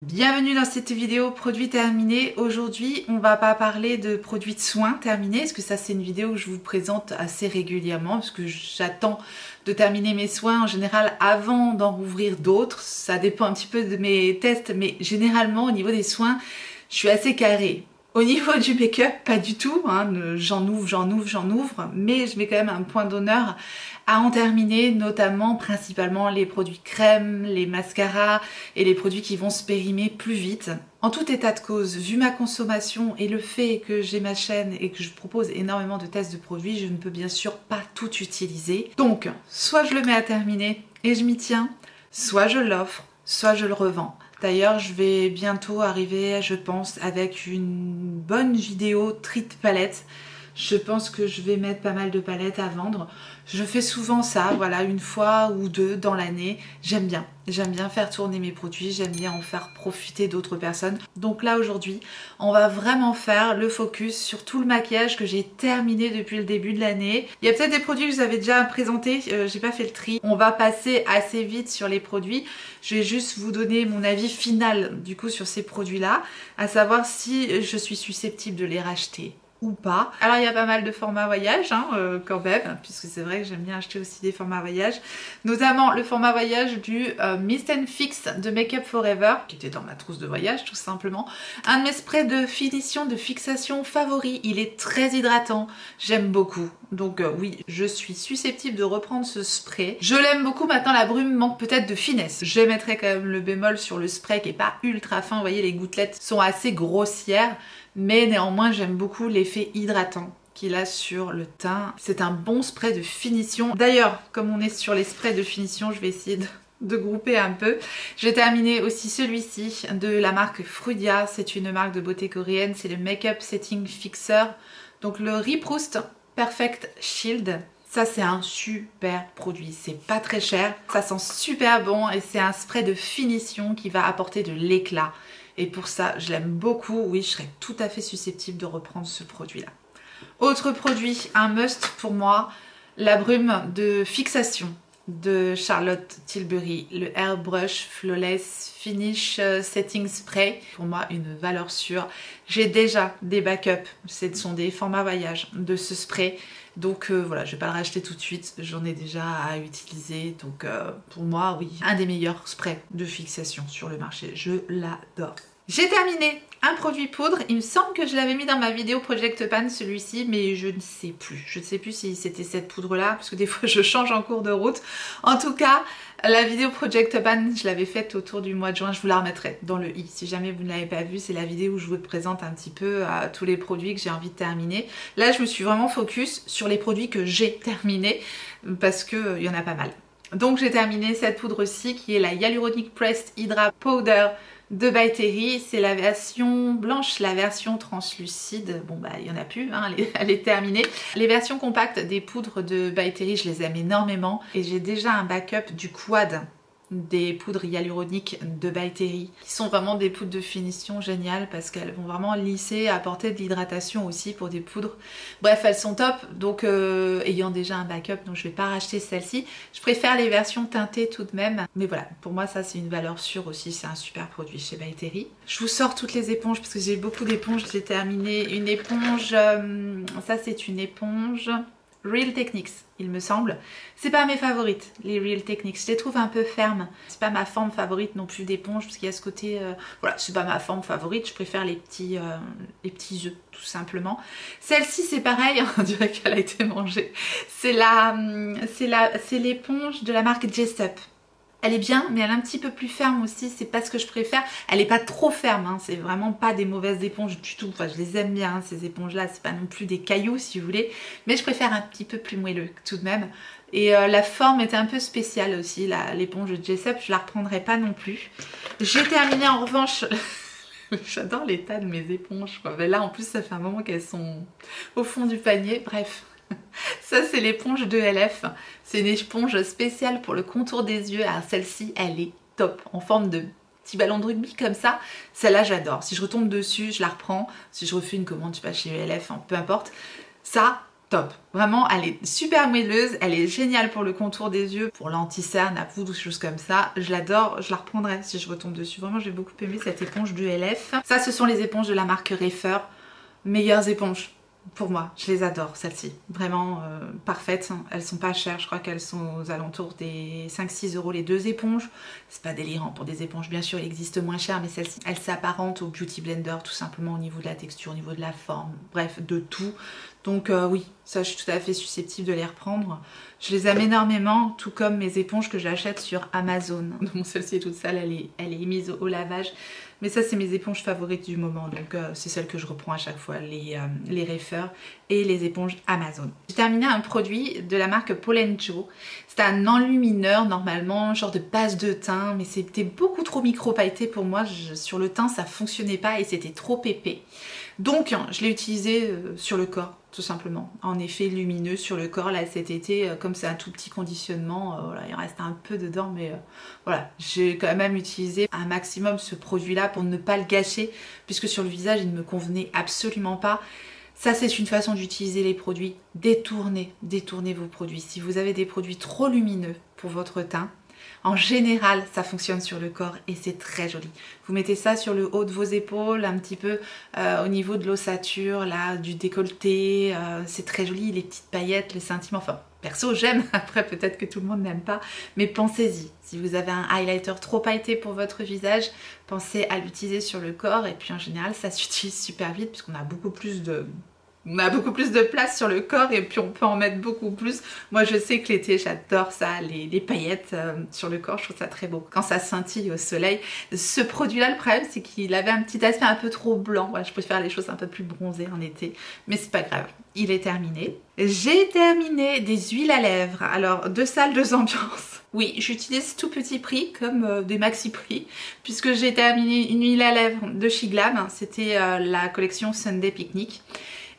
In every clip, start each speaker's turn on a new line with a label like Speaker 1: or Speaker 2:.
Speaker 1: Bienvenue dans cette vidéo produits terminés. Aujourd'hui, on va pas parler de produits de soins terminés, parce que ça c'est une vidéo que je vous présente assez régulièrement, parce que j'attends de terminer mes soins en général avant d'en rouvrir d'autres. Ça dépend un petit peu de mes tests, mais généralement au niveau des soins, je suis assez carrée. Au niveau du make-up, pas du tout, hein. J'en ouvre, mais je mets quand même un point d'honneur à en terminer, notamment principalement les produits crème, les mascaras et les produits qui vont se périmer plus vite. En tout état de cause, vu ma consommation et le fait que j'ai ma chaîne et que je propose énormément de tests de produits, je ne peux bien sûr pas tout utiliser. Donc, soit je le mets à terminer et je m'y tiens, soit je l'offre, soit je le revends. D'ailleurs, je vais bientôt arriver, je pense, avec une bonne vidéo tri de palettes. Je pense que je vais mettre pas mal de palettes à vendre. Je fais souvent ça, voilà, une fois ou deux dans l'année. J'aime bien faire tourner mes produits, j'aime bien en faire profiter d'autres personnes. Donc là aujourd'hui, on va vraiment faire le focus sur tout le maquillage que j'ai terminé depuis le début de l'année. Il y a peut-être des produits que je vous avais déjà présentés, j'ai pas fait le tri. On va passer assez vite sur les produits. Je vais juste vous donner mon avis final du coup sur ces produits-là, à savoir si je suis susceptible de les racheter ou pas. Alors il y a pas mal de formats voyage quand même, puisque c'est vrai que j'aime bien acheter aussi des formats voyage, notamment le format voyage du Mist & Fix de Make Up For Ever, qui était dans ma trousse de voyage tout simplement. Un de mes sprays de finition, de fixation favoris, il est très hydratant, j'aime beaucoup. Donc oui, je suis susceptible de reprendre ce spray. Je l'aime beaucoup, maintenant la brume manque peut-être de finesse. Je mettrai quand même le bémol sur le spray qui est pas ultra fin, vous voyez les gouttelettes sont assez grossières, mais néanmoins j'aime beaucoup l'effet hydratant qu'il a sur le teint. C'est un bon spray de finition. D'ailleurs, comme on est sur les sprays de finition, je vais essayer de grouper un peu. J'ai terminé aussi celui-ci de la marque Frudia. C'est une marque de beauté coréenne, c'est le Make-up Setting Fixer. Donc le Riproust Perfect Shield. Ça c'est un super produit, c'est pas très cher, ça sent super bon et c'est un spray de finition qui va apporter de l'éclat. Et pour ça, je l'aime beaucoup. Oui, je serais tout à fait susceptible de reprendre ce produit-là. Autre produit, un must pour moi, la brume de fixation de Charlotte Tilbury, le Airbrush Flawless Finish Setting Spray. Pour moi, une valeur sûre. J'ai déjà des backups, ce sont des formats voyage de ce spray. Donc voilà, je vais pas le racheter tout de suite, j'en ai déjà à utiliser. Donc pour moi, oui, un des meilleurs sprays de fixation sur le marché. Je l'adore. J'ai terminé un produit poudre. Il me semble que je l'avais mis dans ma vidéo Project Pan, celui-ci, mais je ne sais plus. Je ne sais plus si c'était cette poudre-là, parce que des fois je change en cours de route. En tout cas, la vidéo Project Pan, je l'avais faite autour du mois de juin. Je vous la remettrai dans le i. Si jamais vous ne l'avez pas vue, c'est la vidéo où je vous présente un petit peu tous les produits que j'ai envie de terminer. Là, je me suis vraiment focus sur les produits que j'ai terminés, parce qu'il y en a pas mal. Donc j'ai terminé cette poudre-ci, qui est la Hyaluronic Pressed Hydra Powder de By Terry. C'est la version blanche, la version translucide, bon bah il n'y en a plus, hein, elle est terminée. Les versions compactes des poudres de By Terry, je les aime énormément et j'ai déjà un backup du quad des poudres hyaluroniques de By Terry, qui sont vraiment des poudres de finition géniales parce qu'elles vont vraiment lisser, apporter de l'hydratation aussi pour des poudres. Bref, elles sont top, donc ayant déjà un backup, donc je vais pas racheter celle-ci. Je préfère les versions teintées tout de même, mais voilà, pour moi ça c'est une valeur sûre aussi, c'est un super produit chez By Terry. Je vous sors toutes les éponges parce que j'ai beaucoup d'éponges. J'ai terminé une éponge, ça c'est une éponge Real Techniques, il me semble. C'est pas mes favorites, les Real Techniques. Je les trouve un peu fermes. C'est pas ma forme favorite non plus d'éponge, parce qu'il y a ce côté... voilà, c'est pas ma forme favorite. Je préfère les petits œufs, tout simplement. Celle-ci, c'est pareil, on dirait qu'elle a été mangée. C'est l'éponge de la marque Jessup. Elle est bien, mais elle est un petit peu plus ferme aussi, c'est pas ce que je préfère. Elle est pas trop ferme, hein. C'est vraiment pas des mauvaises éponges du tout. Enfin, je les aime bien, hein, ces éponges-là, c'est pas non plus des cailloux si vous voulez. Mais je préfère un petit peu plus moelleux tout de même. Et la forme est un peu spéciale aussi, l'éponge de Jessup, je la reprendrai pas non plus. J'ai terminé en revanche... J'adore l'état de mes éponges, quoi. Mais là en plus ça fait un moment qu'elles sont au fond du panier, bref. Ça c'est l'éponge de LF, c'est une éponge spéciale pour le contour des yeux. Alors celle-ci elle est top, en forme de petit ballon de rugby comme ça. Celle-là j'adore, si je retombe dessus je la reprends, si je refais une commande je sais pas chez LF, peu importe. Ça top. Vraiment, elle est super moelleuse, elle est géniale pour le contour des yeux, pour l'anti-cerne, à poudre ou des choses comme ça. Je l'adore, je la reprendrai si je retombe dessus. Vraiment, j'ai beaucoup aimé cette éponge de LF. Ça, ce sont les éponges de la marque Refer. Meilleures éponges pour moi, je les adore celles-ci, vraiment parfaites, elles sont pas chères, je crois qu'elles sont aux alentours des 5-6 € les deux éponges, c'est pas délirant pour des éponges, bien sûr il existe moins cher, mais celle-ci elle s'apparente au Beauty Blender tout simplement au niveau de la texture, au niveau de la forme, bref de tout, donc oui, ça je suis tout à fait susceptible de les reprendre, je les aime énormément, tout comme mes éponges que j'achète sur Amazon, donc celle-ci est toute sale, elle est mise au lavage. Mais ça, c'est mes éponges favorites du moment. Donc, c'est celles que je reprends à chaque fois. Les Refer et les éponges Amazon. J'ai terminé un produit de la marque Paul & Joe. C'était un enlumineur, normalement, genre de base de teint. Mais c'était beaucoup trop micro-pailleté pour moi. Sur le teint, ça fonctionnait pas et c'était trop épais. Donc, je l'ai utilisé sur le corps, tout simplement. En effet lumineux sur le corps, là, cet été, comme c'est un tout petit conditionnement, voilà, il reste un peu dedans, mais voilà. J'ai quand même utilisé un maximum ce produit-là pour ne pas le gâcher, puisque sur le visage, il ne me convenait absolument pas. Ça, c'est une façon d'utiliser les produits. Détournez vos produits. Si vous avez des produits trop lumineux pour votre teint, en général, ça fonctionne sur le corps et c'est très joli. Vous mettez ça sur le haut de vos épaules, un petit peu au niveau de l'ossature, là, du décolleté. C'est très joli, les petites paillettes, les scintillements. Enfin, perso, j'aime. Après, peut-être que tout le monde n'aime pas. Mais pensez-y. Si vous avez un highlighter trop pailleté pour votre visage, pensez à l'utiliser sur le corps. Et puis, en général, ça s'utilise super vite puisqu'on a beaucoup plus de... place sur le corps et puis on peut en mettre beaucoup plus. Moi je sais que l'été j'adore ça, les paillettes sur le corps, je trouve ça très beau. Quand ça scintille au soleil. Ce produit là, le problème c'est qu'il avait un petit aspect un peu trop blanc. Voilà, je préfère les choses un peu plus bronzées en été. Mais c'est pas grave, il est terminé. J'ai terminé des huiles à lèvres. Alors 2 salles, 2 ambiances. Oui, j'utilise tout petit prix comme des maxi prix puisque j'ai terminé une huile à lèvres de chez Glam. C'était la collection Sunday Picnic.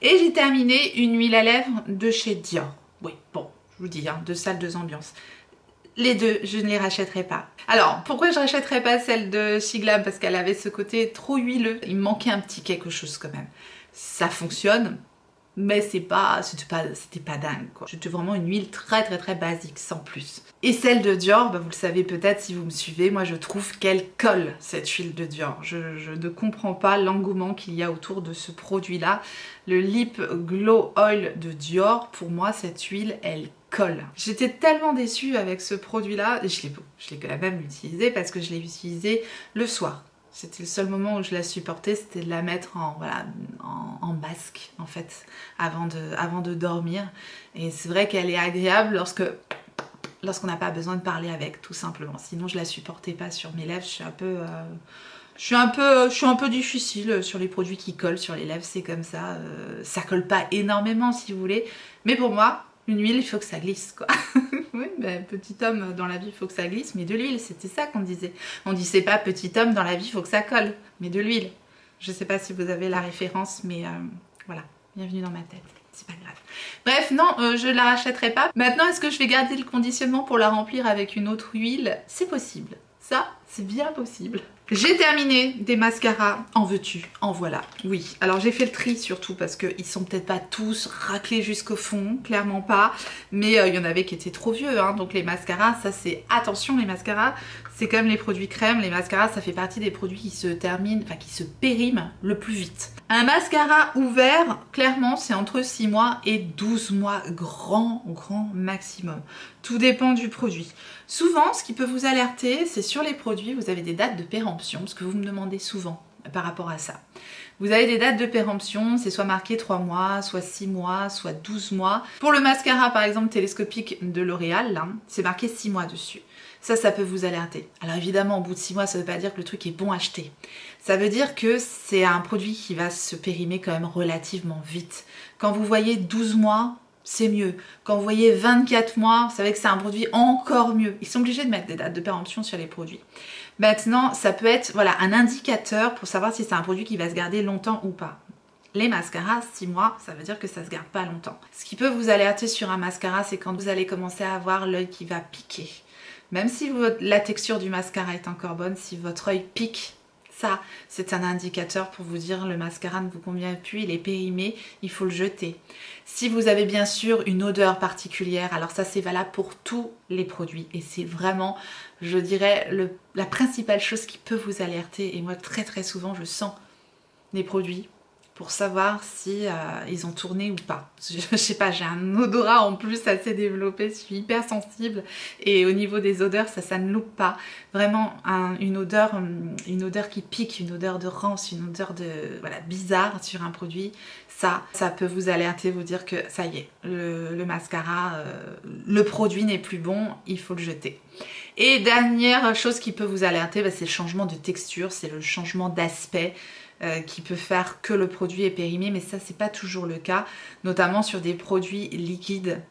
Speaker 1: Et j'ai terminé une huile à lèvres de chez Dior. Oui, bon, je vous dis, 2 salles, 2 ambiances. Les deux, je ne les rachèterai pas. Alors, pourquoi je ne rachèterai pas celle de chez Glam? Parce qu'elle avait ce côté trop huileux. Il me manquait un petit quelque chose quand même. Ça fonctionne, mais c'était pas dingue quoi. C'était vraiment une huile très basique, sans plus. Et celle de Dior, vous le savez peut-être si vous me suivez, moi je trouve qu'elle colle cette huile de Dior. Je ne comprends pas l'engouement qu'il y a autour de ce produit-là. Le Lip Glow Oil de Dior, pour moi cette huile, elle colle. J'étais tellement déçue avec ce produit-là, et je l'ai quand même utilisé parce que je l'ai utilisé le soir. C'était le seul moment où je la supportais, c'était de la mettre en masque en fait, avant de dormir. Et c'est vrai qu'elle est agréable lorsqu'on n'a pas besoin de parler avec, tout simplement. Sinon je la supportais pas sur mes lèvres, je suis un peu difficile sur les produits qui collent sur les lèvres, c'est comme ça. Ça colle pas énormément si vous voulez, mais pour moi, une huile, il faut que ça glisse quoi. Oui, petit homme dans la vie, il faut que ça glisse, mais de l'huile, c'était ça qu'on disait. On disait pas petit homme dans la vie, il faut que ça colle, mais de l'huile. Je sais pas si vous avez la référence, mais voilà, bienvenue dans ma tête. C'est pas grave. Bref, non, je la rachèterai pas. Maintenant, est-ce que je vais garder le conditionnement pour la remplir avec une autre huile? C'est possible. Ça, c'est bien possible. J'ai terminé des mascaras, en veux-tu, en voilà. Oui, alors j'ai fait le tri surtout parce qu'ils sont peut-être pas tous raclés jusqu'au fond, clairement pas. Mais il y en avait qui étaient trop vieux, hein, donc les mascaras, ça c'est... Attention, les mascaras, c'est comme les produits crème. Les mascaras, ça fait partie des produits qui se terminent, enfin qui se périment le plus vite. Un mascara ouvert, clairement, c'est entre 6 mois et 12 mois, grand maximum. Tout dépend du produit. Souvent, ce qui peut vous alerter, c'est sur les produits, vous avez des dates de péremption, parce que vous me demandez souvent par rapport à ça. Vous avez des dates de péremption, c'est soit marqué 3 mois, soit 6 mois, soit 12 mois. Pour le mascara, par exemple, télescopique de L'Oréal, c'est marqué 6 mois dessus. Ça peut vous alerter. Alors évidemment, au bout de 6 mois, ça ne veut pas dire que le truc est bon à acheter. Ça veut dire que c'est un produit qui va se périmer quand même relativement vite. Quand vous voyez 12 mois, c'est mieux. Quand vous voyez 24 mois, vous savez que c'est un produit encore mieux. Ils sont obligés de mettre des dates de péremption sur les produits. Maintenant, ça peut être voilà, un indicateur pour savoir si c'est un produit qui va se garder longtemps ou pas. Les mascaras, 6 mois, ça veut dire que ça se garde pas longtemps. Ce qui peut vous alerter sur un mascara, c'est quand vous allez commencer à avoir l'œil qui va piquer. Même si la texture du mascara est encore bonne, si votre œil pique, Ça, c'est un indicateur pour vous dire le mascara ne vous convient plus, il est périmé, il faut le jeter. Si vous avez bien sûr une odeur particulière, alors ça c'est valable pour tous les produits et c'est vraiment, je dirais, la principale chose qui peut vous alerter. Et moi très souvent je sens des produits pour savoir si ils ont tourné ou pas. Je sais pas, j'ai un odorat en plus assez développé, je suis hyper sensible et au niveau des odeurs, ça ne loupe pas. Vraiment une odeur qui pique, une odeur de rance, une odeur de voilà, bizarre sur un produit, ça peut vous alerter, vous dire que ça y est, le mascara, le produit n'est plus bon, il faut le jeter. Et dernière chose qui peut vous alerter, c'est le changement de texture, c'est le changement d'aspect. Qui peut faire que le produit est périmé, mais ça c'est pas toujours le cas, notamment sur des produits liquides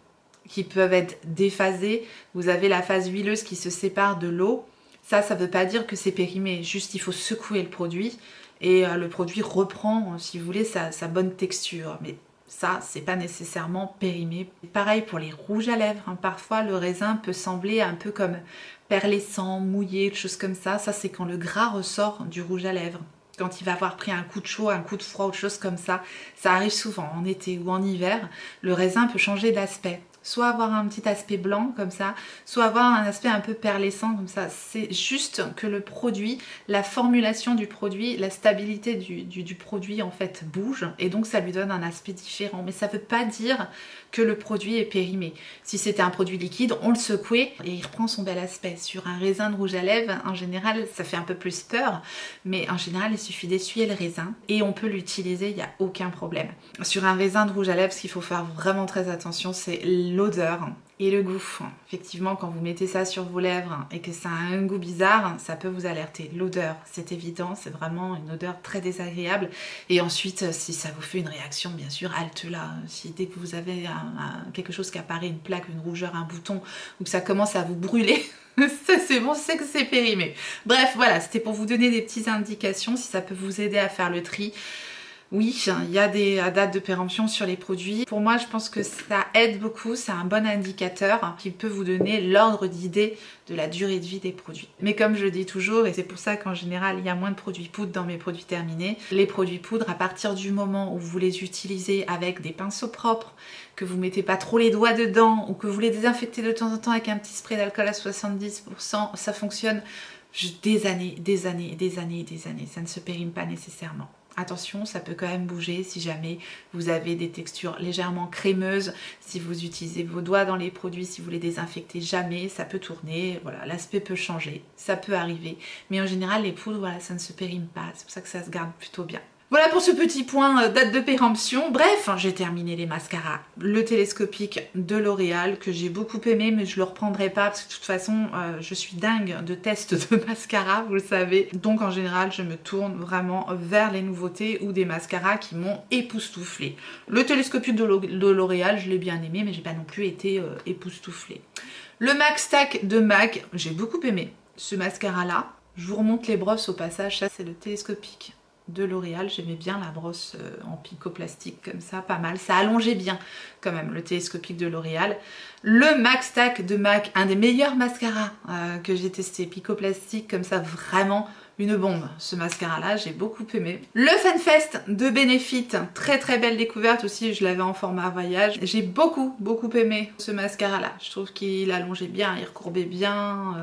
Speaker 1: qui peuvent être déphasés. Vous avez la phase huileuse qui se sépare de l'eau, ça veut pas dire que c'est périmé, juste il faut secouer le produit et le produit reprend, si vous voulez, sa bonne texture, mais ça c'est pas nécessairement périmé. Pareil pour les rouges à lèvres, hein. Parfois le raisin peut sembler un peu comme perlescent, mouillé, des choses comme ça c'est quand le gras ressort du rouge à lèvres. Quand il va avoir pris un coup de chaud, un coup de froid, autre chose comme ça arrive souvent en été ou en hiver, le raisin peut changer d'aspect. Soit avoir un petit aspect blanc comme ça, soit avoir un aspect un peu perlescent comme ça. C'est juste que le produit, la formulation du produit, la stabilité du produit en fait bouge et donc ça lui donne un aspect différent. Mais ça ne veut pas dire que le produit est périmé. Si c'était un produit liquide, on le secouait et il reprend son bel aspect. Sur un raisin de rouge à lèvres, en général, ça fait un peu plus peur, mais en général, il suffit d'essuyer le raisin et on peut l'utiliser, il n'y a aucun problème. Sur un raisin de rouge à lèvres, ce qu'il faut faire vraiment très attention, c'est l'odeur et le goût. Effectivement, quand vous mettez ça sur vos lèvres et que ça a un goût bizarre, ça peut vous alerter. L'odeur, c'est évident, c'est vraiment une odeur très désagréable. Et ensuite, si ça vous fait une réaction, bien sûr, halte là. Si dès que vous avez quelque chose qui apparaît, une plaque, une rougeur, un bouton, ou que ça commence à vous brûler, ça c'est bon, c'est que c'est périmé. Bref, voilà, c'était pour vous donner des petites indications, si ça peut vous aider à faire le tri. Oui, il y a des dates de péremption sur les produits. Pour moi, je pense que ça aide beaucoup, c'est un bon indicateur qui peut vous donner l'ordre d'idée de la durée de vie des produits. Mais comme je le dis toujours, et c'est pour ça qu'en général, il y a moins de produits poudre dans mes produits terminés, les produits poudre, à partir du moment où vous les utilisez avec des pinceaux propres, que vous mettez pas trop les doigts dedans ou que vous les désinfectez de temps en temps avec un petit spray d'alcool à 70%, ça fonctionne des années, ça ne se périme pas nécessairement. Attention, ça peut quand même bouger si jamais vous avez des textures légèrement crémeuses, si vous utilisez vos doigts dans les produits, si vous les désinfectez jamais, ça peut tourner, voilà, l'aspect peut changer, ça peut arriver. Mais en général, les poudres, voilà, ça ne se périme pas, c'est pour ça que ça se garde plutôt bien. Voilà pour ce petit point date de péremption. Bref, j'ai terminé les mascaras. Le télescopique de L'Oréal que j'ai beaucoup aimé, mais je le reprendrai pas parce que de toute façon, je suis dingue de tests de mascara, vous le savez. Donc en général, je me tourne vraiment vers les nouveautés ou des mascaras qui m'ont époustouflée. Le télescopique de L'Oréal, je l'ai bien aimé, mais j'ai pas non plus été époustouflée. Le MAC Stack de MAC, j'ai beaucoup aimé ce mascara-là. Je vous remonte les brosses au passage, ça c'est le télescopique de L'Oréal, j'aimais bien la brosse en picoplastique comme ça, pas mal, ça allongeait bien quand même le télescopique de L'Oréal. Le MAC Stack de MAC, un des meilleurs mascaras que j'ai testé, picoplastique comme ça, vraiment une bombe ce mascara là, j'ai beaucoup aimé. Le FanFest de Benefit, très belle découverte aussi, je l'avais en format voyage, j'ai beaucoup aimé ce mascara là, je trouve qu'il allongeait bien, il recourbait bien,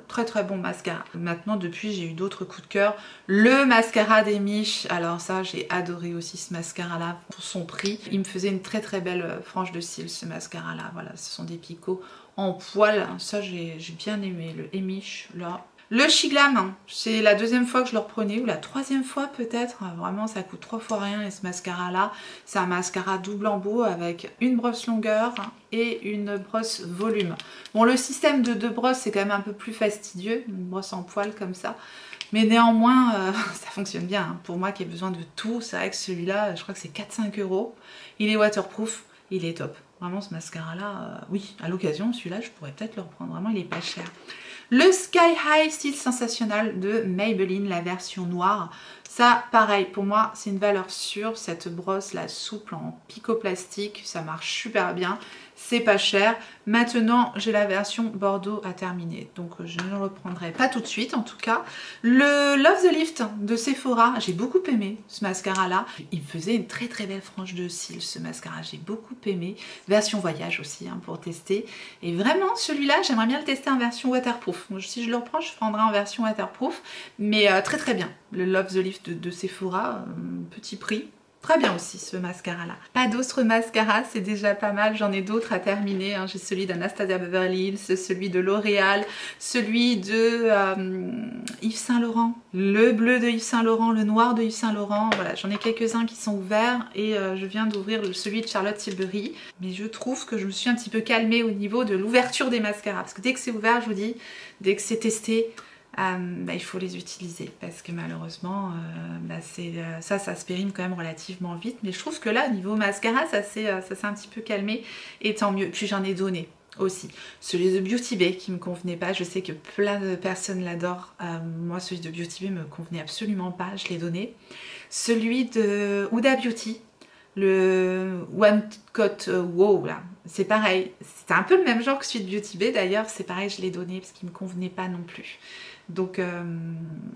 Speaker 1: très bon mascara. Maintenant depuis j'ai eu d'autres coups de cœur, le mascara des Miches, alors ça j'ai adoré aussi ce mascara là pour son prix, il me faisait une très belle frange de cils ce mascara là, voilà, ce sont des picots en poil, ça j'ai bien aimé, le Emiche là. Le Shiglam, c'est la deuxième fois que je le reprenais, ou la troisième fois peut-être, vraiment ça coûte 3 fois rien et ce mascara là, c'est un mascara double embout avec une brosse longueur et une brosse volume. Bon, le système de 2 brosses c'est quand même un peu plus fastidieux, une brosse en poil comme ça, mais néanmoins ça fonctionne bien, hein. Pour moi qui ai besoin de tout, c'est vrai que celui-là, je crois que c'est 4-5 €, il est waterproof, il est top. Vraiment ce mascara là, oui, à l'occasion celui-là je pourrais peut-être le reprendre, vraiment il est pas cher. Le Sky High Style Sensationnel de Maybelline, la version noire. Ça, pareil, pour moi, c'est une valeur sûre. Cette brosse, la souple en picoplastique, ça marche super bien. C'est pas cher. Maintenant, j'ai la version Bordeaux à terminer. Donc, je ne le reprendrai pas tout de suite, en tout cas. Le Love the Lift de Sephora, j'ai beaucoup aimé ce mascara-là. Il me faisait une très très belle frange de cils, ce mascara. J'ai beaucoup aimé. Version voyage aussi, hein, pour tester. Et vraiment, celui-là, j'aimerais bien le tester en version waterproof. Donc, si je le reprends, je prendrai en version waterproof. Mais très très bien. Le Love the Lift de Sephora, petit prix. Très bien aussi ce mascara là. Pas d'autres mascaras, c'est déjà pas mal. J'en ai d'autres à terminer. Hein. J'ai celui d'Anastasia Beverly Hills, celui de L'Oréal, celui de Yves Saint Laurent, le bleu de Yves Saint Laurent, le noir de Yves Saint Laurent. Voilà, j'en ai quelques-uns qui sont ouverts et je viens d'ouvrir celui de Charlotte Tilbury. Mais je trouve que je me suis un petit peu calmée au niveau de l'ouverture des mascaras. Parce que dès que c'est ouvert, je vous dis, dès que c'est testé, il faut les utiliser parce que malheureusement ça se périme quand même relativement vite, mais je trouve que là au niveau mascara ça s'est un petit peu calmé et tant mieux. Puis j'en ai donné aussi celui de Beauty Bay qui me convenait pas, je sais que plein de personnes l'adorent, moi celui de Beauty Bay me convenait absolument pas, je l'ai donné. Celui de Huda Beauty, le One Coat Wow là, c'est pareil, c'est un peu le même genre que celui de Beauty Bay d'ailleurs, c'est pareil, je l'ai donné parce qu'il me convenait pas non plus. Donc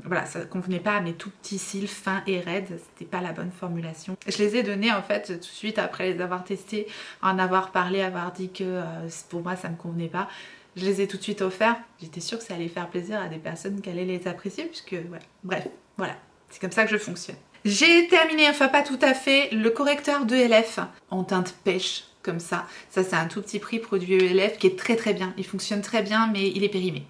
Speaker 1: voilà, ça ne convenait pas à mes tout petits cils fins et raides, c'était pas la bonne formulation. Je les ai donnés en fait tout de suite après les avoir testés, en avoir parlé, avoir dit que pour moi ça me convenait pas. Je les ai tout de suite offerts, j'étais sûre que ça allait faire plaisir à des personnes qui allaient les apprécier puisque voilà, bref, voilà, c'est comme ça que je fonctionne. J'ai terminé, enfin pas tout à fait, le correcteur de ELF en teinte pêche. Comme ça c'est un tout petit prix produit ELF qui est très très bien, il fonctionne très bien mais il est périmé.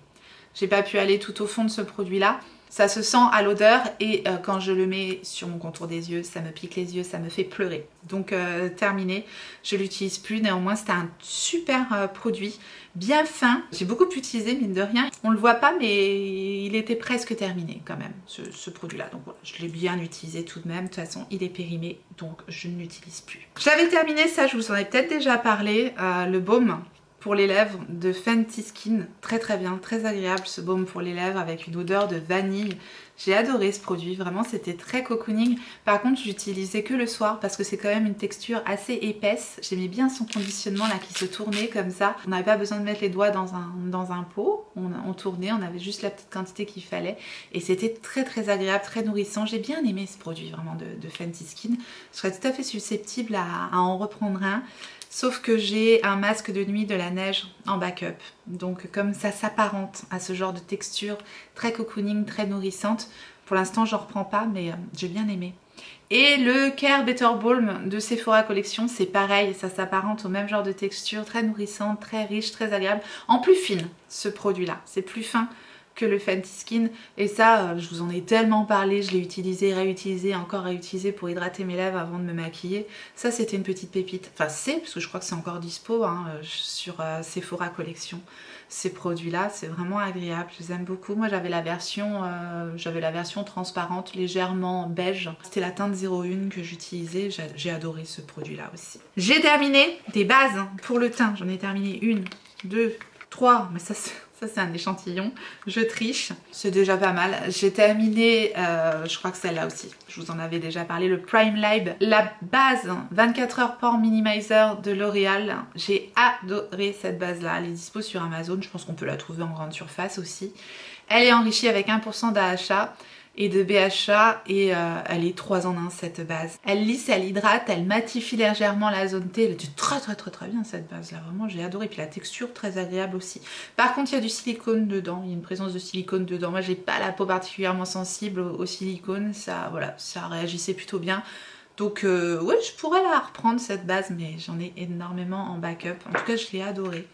Speaker 1: J'ai pas pu aller tout au fond de ce produit là. Ça se sent à l'odeur et quand je le mets sur mon contour des yeux, ça me pique les yeux, ça me fait pleurer. Donc terminé, je l'utilise plus. Néanmoins, c'était un super produit, bien fin. J'ai beaucoup utilisé, mine de rien. On le voit pas, mais il était presque terminé quand même, ce produit-là. Donc voilà, je l'ai bien utilisé tout de même. De toute façon, il est périmé, donc je ne l'utilise plus. J'avais terminé ça, je vous en ai peut-être déjà parlé, le baume pour les lèvres de Fenty Skin, très très bien, très agréable ce baume pour les lèvres avec une odeur de vanille. J'ai adoré ce produit, vraiment c'était très cocooning. Par contre j'utilisais que le soir parce que c'est quand même une texture assez épaisse. J'aimais bien son conditionnement là qui se tournait comme ça. On n'avait pas besoin de mettre les doigts dans un pot, on tournait, on avait juste la petite quantité qu'il fallait. Et c'était très très agréable, très nourrissant. J'ai bien aimé ce produit vraiment de Fenty Skin. Je serais tout à fait susceptible à en reprendre un. Sauf que j'ai un masque de nuit de la neige en backup. Donc comme ça s'apparente à ce genre de texture très cocooning, très nourrissante, pour l'instant j'en reprends pas mais j'ai bien aimé. Et le Care Better Balm de Sephora Collection, c'est pareil, ça s'apparente au même genre de texture, très nourrissante, très riche, très agréable. En plus fine ce produit là, c'est plus fin que le Fenty Skin et ça je vous en ai tellement parlé, je l'ai utilisé, réutilisé, encore réutilisé pour hydrater mes lèvres avant de me maquiller. Ça c'était une petite pépite, enfin c'est parce que je crois que c'est encore dispo hein, sur Sephora Collection. Ces produits là c'est vraiment agréable, je les aime beaucoup. Moi j'avais la version transparente légèrement beige, c'était la teinte 01 que j'utilisais, j'ai adoré ce produit là aussi. J'ai terminé des bases hein, pour le teint, j'en ai terminé 1, 2, 3, mais ça c'est un échantillon, je triche, c'est déjà pas mal. J'ai terminé, je crois que celle-là aussi, je vous en avais déjà parlé, le Prime Lab, la base 24 heures Pore Minimizer de L'Oréal. J'ai adoré cette base-là, elle est dispo sur Amazon, je pense qu'on peut la trouver en grande surface aussi. Elle est enrichie avec 1% d'AHA et de BHA et elle est 3 en 1 cette base. Elle lisse, elle hydrate, elle matifie légèrement la zone T, elle est très bien cette base là, vraiment j'ai adoré, puis la texture très agréable aussi. Par contre il y a du silicone dedans, il y a une présence de silicone dedans, moi j'ai pas la peau particulièrement sensible au silicone, ça voilà, ça réagissait plutôt bien. Donc ouais je pourrais la reprendre cette base mais j'en ai énormément en backup, en tout cas je l'ai adorée.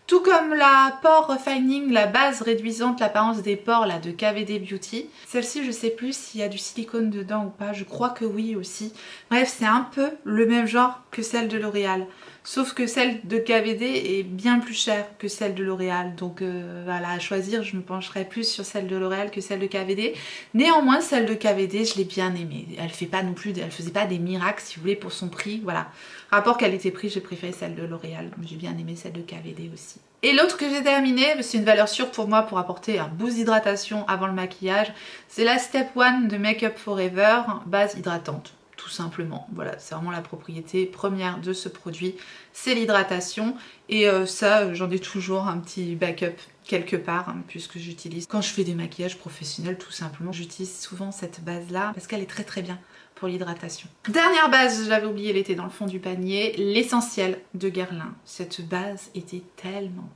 Speaker 1: Tout comme la Pore Refining, la base réduisante l'apparence des pores là, de KVD Beauty. Celle-ci je sais plus s'il y a du silicone dedans ou pas, je crois que oui aussi. Bref c'est un peu le même genre que celle de L'Oréal. Sauf que celle de KVD est bien plus chère que celle de L'Oréal. Donc voilà, à choisir, je me pencherai plus sur celle de L'Oréal que celle de KVD. Néanmoins, celle de KVD, je l'ai bien aimée. Elle fait pas non plus, elle faisait pas des miracles, si vous voulez, pour son prix. Voilà. Rapport qualité-prix, j'ai préféré celle de L'Oréal. J'ai bien aimé celle de KVD aussi. Et l'autre que j'ai terminé, c'est une valeur sûre pour moi pour apporter un boost d'hydratation avant le maquillage. C'est la Step 1 de Make Up Forever, base hydratante. Tout simplement, voilà, c'est vraiment la propriété première de ce produit, c'est l'hydratation. Et ça, j'en ai toujours un petit backup quelque part, hein, puisque j'utilise quand je fais des maquillages professionnels, tout simplement. J'utilise souvent cette base là parce qu'elle est très bien pour l'hydratation. Dernière base, je l'avais oublié, elle était dans le fond du panier, l'essentiel de Guerlain. Cette base était tellement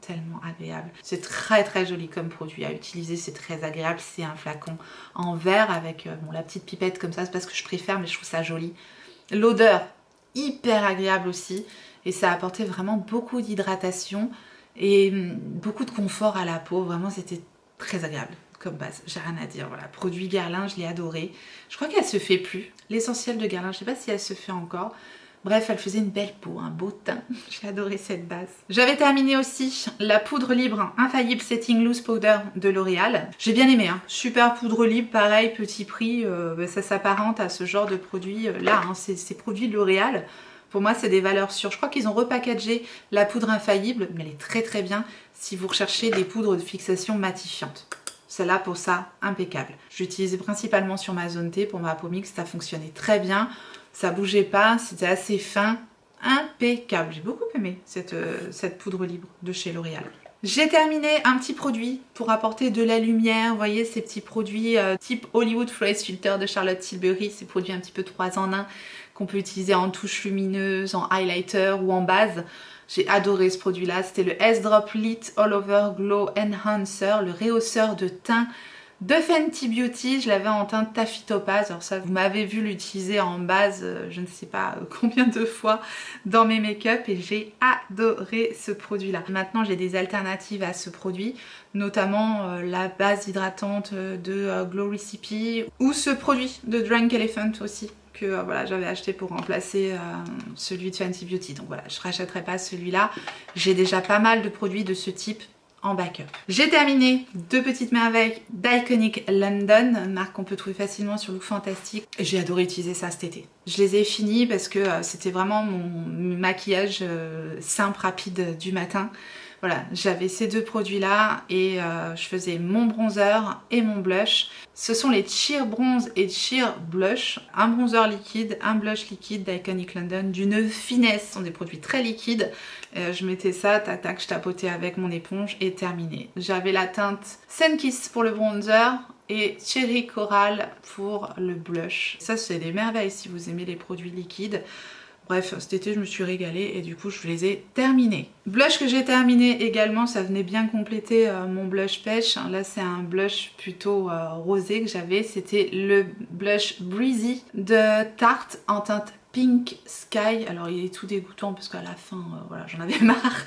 Speaker 1: agréable. C'est très joli comme produit à utiliser, c'est très agréable. C'est un flacon en verre avec bon, la petite pipette comme ça, c'est parce que je préfère, mais je trouve ça joli. L'odeur, hyper agréable aussi, et ça apportait vraiment beaucoup d'hydratation et beaucoup de confort à la peau. Vraiment, c'était très agréable comme base, j'ai rien à dire. Voilà, produit Guerlain, je l'ai adoré. Je crois qu'elle se fait plus, l'essentiel de Guerlain, je sais pas si elle se fait encore. Bref, elle faisait une belle peau, un beau teint. J'ai adoré cette base. J'avais terminé aussi la poudre libre Infaillible Setting Loose Powder de L'Oréal. J'ai bien aimé, hein. Super poudre libre, pareil, petit prix. Ça s'apparente à ce genre de produit là, hein. Ces produits de L'Oréal. Pour moi, c'est des valeurs sûres. Je crois qu'ils ont repackagé la poudre infaillible, mais elle est très bien si vous recherchez des poudres de fixation matifiantes. Celle-là, pour ça, impeccable. J'utilisais principalement sur ma zone T pour ma peau mixte, ça fonctionnait très bien. Ça bougeait pas, c'était assez fin, impeccable. J'ai beaucoup aimé cette poudre libre de chez L'Oréal. J'ai terminé un petit produit pour apporter de la lumière. Vous voyez ces petits produits type Hollywood Face Filter de Charlotte Tilbury. Ces produits un petit peu 3 en 1 qu'on peut utiliser en touche lumineuse, en highlighter ou en base. J'ai adoré ce produit-là. C'était le S-Drop Lit All Over Glow Enhancer, le rehausseur de teint de Fenty Beauty. Je l'avais en teinte Taffy Topaz. Alors ça, vous m'avez vu l'utiliser en base, je ne sais pas combien de fois dans mes make-up, et j'ai adoré ce produit-là. Maintenant, j'ai des alternatives à ce produit, notamment la base hydratante de Glow Recipe ou ce produit de Drunk Elephant aussi, que voilà, j'avais acheté pour remplacer celui de Fenty Beauty. Donc voilà, je ne rachèterai pas celui-là. J'ai déjà pas mal de produits de ce type en backup. J'ai terminé deux petites merveilles d'Iconic London, une marque qu'on peut trouver facilement sur Look Fantastic. J'ai adoré utiliser ça cet été. Je les ai finis parce que c'était vraiment mon maquillage simple, rapide du matin. Voilà, j'avais ces deux produits là et je faisais mon bronzer et mon blush. Ce sont les Sheer Bronze et Sheer Blush, un bronzer liquide, un blush liquide d'Iconic London d'une finesse. Ce sont des produits très liquides. Je mettais ça, tac tac, je tapotais avec mon éponge et terminé. J'avais la teinte Sun Kiss pour le bronzer et Cherry Coral pour le blush. Ça, c'est des merveilles si vous aimez les produits liquides. Bref, cet été je me suis régalée et du coup je les ai terminés. Blush que j'ai terminé également, ça venait bien compléter mon blush pêche. Là c'est un blush plutôt rosé que j'avais, c'était le blush Breezy de Tarte en teinte Pink Sky. Alors il est tout dégoûtant parce qu'à la fin, voilà, j'en avais marre.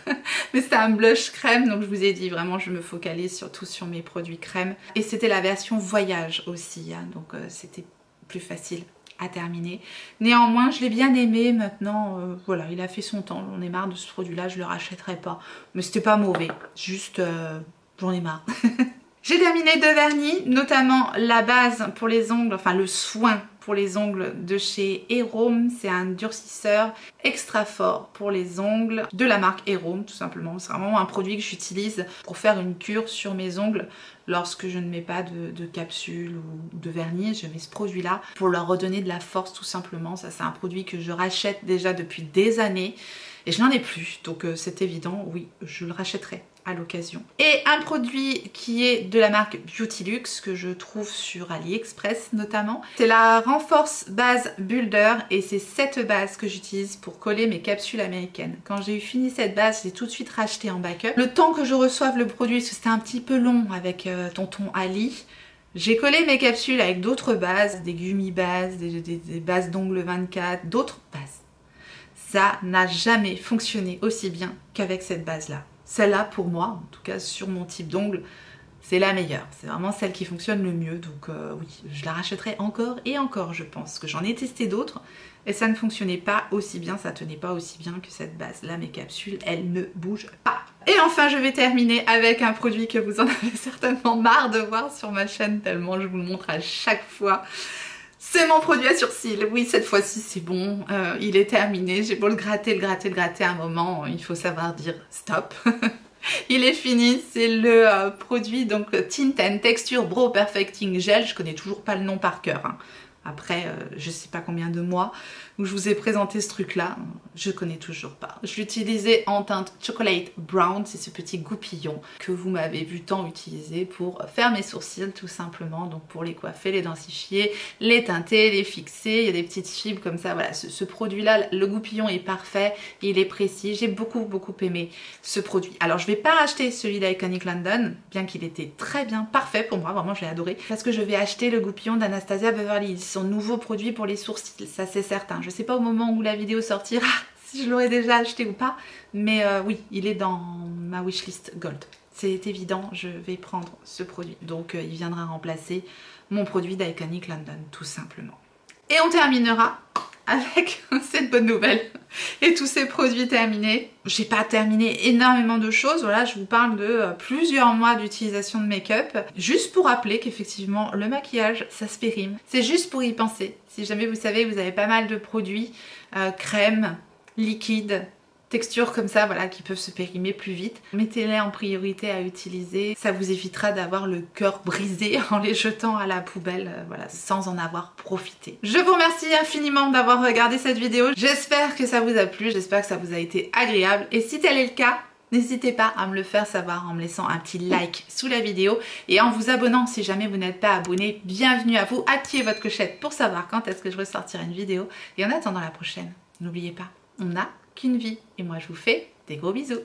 Speaker 1: Mais c'était un blush crème, donc je vous ai dit vraiment je me focalise surtout sur mes produits crème. Et c'était la version voyage aussi, hein, donc c'était plus facile à terminer. Néanmoins, je l'ai bien aimé. Maintenant, voilà, il a fait son temps. J'en ai marre de ce produit-là, je le rachèterai pas. Mais c'était pas mauvais, juste j'en ai marre. J'ai terminé deux vernis, notamment la base pour les ongles, enfin le soin pour les ongles de chez Erome. C'est un durcisseur extra fort pour les ongles de la marque Erome, tout simplement. C'est vraiment un produit que j'utilise pour faire une cure sur mes ongles lorsque je ne mets pas de capsule ou de vernis. Je mets ce produit-là pour leur redonner de la force, tout simplement. Ça, c'est un produit que je rachète déjà depuis des années et je n'en ai plus. Donc c'est évident, oui, je le rachèterai à l'occasion. Et un produit qui est de la marque Beautylux que je trouve sur AliExpress notamment. C'est la Renforce Base Builder et c'est cette base que j'utilise pour coller mes capsules américaines. Quand j'ai eu fini cette base, j'ai tout de suite racheté en backup. Le temps que je reçoive le produit, parce que c'était un petit peu long avec tonton Ali, j'ai collé mes capsules avec d'autres bases, des gummy bases, des bases d'ongles 24, d'autres bases. Ça n'a jamais fonctionné aussi bien qu'avec cette base-là. Celle-là, pour moi, en tout cas sur mon type d'ongle, c'est la meilleure. C'est vraiment celle qui fonctionne le mieux. Donc oui, je la rachèterai encore et encore, je pense. Que j'en ai testé d'autres et ça ne fonctionnait pas aussi bien, ça tenait pas aussi bien que cette base-là. Mes capsules, elles ne bougent pas. Et enfin, je vais terminer avec un produit que vous en avez certainement marre de voir sur ma chaîne, tellement je vous le montre à chaque fois. C'est mon produit à sourcils. Oui, cette fois-ci, c'est bon. Il est terminé. J'ai beau le gratter, à un moment, il faut savoir dire stop. Il est fini, c'est le produit donc Tint and Texture Brow Perfecting Gel. Je connais toujours pas le nom par cœur, hein. Après, je sais pas combien de mois où je vous ai présenté ce truc-là, je connais toujours pas. Je l'utilisais en teinte Chocolate Brown, c'est ce petit goupillon que vous m'avez vu tant utiliser pour faire mes sourcils tout simplement, donc pour les coiffer, les densifier, les teinter, les fixer. Il y a des petites fibres comme ça, voilà, ce produit-là, le goupillon est parfait, il est précis, j'ai beaucoup aimé ce produit. Alors je vais pas racheter celui d'Iconic London, bien qu'il était très bien, parfait pour moi, vraiment je l'ai adoré, parce que je vais acheter le goupillon d'Anastasia Beverly Hills, son nouveau produit pour les sourcils, ça c'est certain. Je sais pas au moment où la vidéo sortira si je l'aurais déjà acheté ou pas, mais oui, il est dans ma wishlist Gold. C'est évident, je vais prendre ce produit. Donc il viendra remplacer mon produit d'Iconic London, tout simplement. Et on terminera avec cette bonne nouvelle et tous ces produits terminés. J'ai pas terminé énormément de choses, voilà, je vous parle de plusieurs mois d'utilisation de make-up, juste pour rappeler qu'effectivement le maquillage ça se périme, c'est juste pour y penser. Si jamais vous savez vous avez pas mal de produits, crème, liquide, textures comme ça, voilà, qui peuvent se périmer plus vite, mettez-les en priorité à utiliser, ça vous évitera d'avoir le cœur brisé en les jetant à la poubelle, voilà, sans en avoir profité. Je vous remercie infiniment d'avoir regardé cette vidéo, j'espère que ça vous a plu, j'espère que ça vous a été agréable, et si tel est le cas, n'hésitez pas à me le faire savoir en me laissant un petit like sous la vidéo et en vous abonnant si jamais vous n'êtes pas abonné. Bienvenue à vous, activez votre clochette pour savoir quand est-ce que je ressortirai une vidéo. Et en attendant la prochaine, n'oubliez pas, on n'a qu'une vie. Et moi je vous fais des gros bisous.